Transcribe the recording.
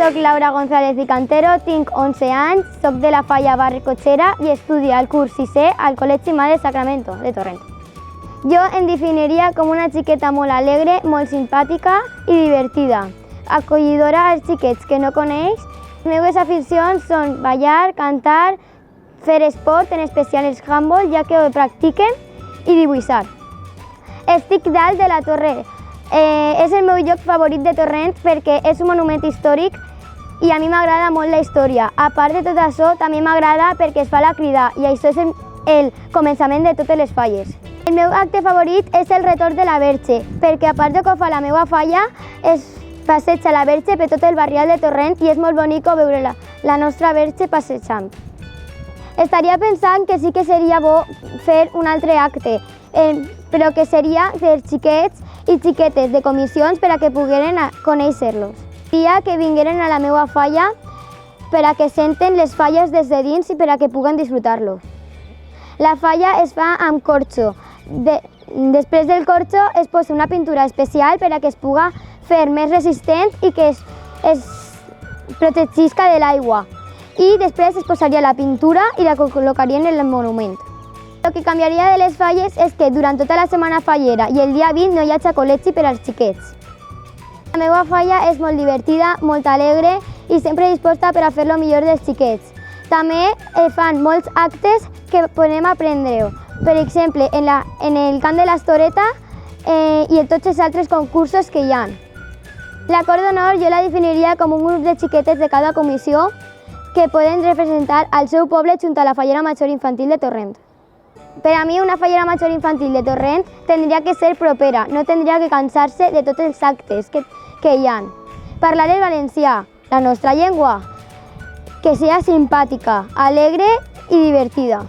Soc Laura González i Cantero, tinc 11 anys, soc de la Falla Barri Cotxera i estudio al curs 6è al Col·legi Mà de Sacramento, de Torrent. Jo em definiria com una xiqueta molt alegre, molt simpàtica i divertida, acollidora als xiquets que no coneix. Les meves aficions són ballar, cantar, fer esport, en especial el handball, ja que ho practiquen, i dibuixar. Estic dalt de la torre. És el meu lloc favorit de Torrent perquè és un monument històric i a mi m'agrada molt la història. A part de tot això, també m'agrada perquè es fa la crida i això és el començament de totes les falles. El meu acte favorit és el retorn de la Verge, perquè a part de que ho fa la meva falla, es passeja la Verge per tot el barrial de Torrent i és molt bonic veure la nostra Verge passejant. Estaria pensant que sí que seria bo fer un altre acte, però que seria per xiquets i xiquetes de comissions per a que pogueren conèixer-los. Diria que vingueren a la meva falla per a que senten les falles des de dins i per a que puguen disfrutar-los. La falla es fa amb corxo. Després del corxo es posa una pintura especial per a que es pugui fer més resistent i que es protegisca de l'aigua. I després es posaria la pintura i la col·locarien en el monument. El que canviaria de les falles és que durant tota la setmana fallera i el dia 20 no hi hagi col·legi per als xiquets. La meva falla és molt divertida, molt alegre i sempre disposta per a fer el millor dels xiquets. També fan molts actes que podem aprendre-ho. Per exemple, en el cant de l'estoreta i en tots els altres concursos que hi ha. La Cor d'Honor jo la definiria com un grup de xiquetes de cada comissió que poden representar al seu poble junt a la Fallera Major Infantil de Torrent. Per a mi, una Fallera Major Infantil de Torrent tindria que ser propera, no tindria que cansar-se de tots els actes que hi ha. Parlar el valencià, la nostra llengua, que sigui simpàtica, alegre i divertida.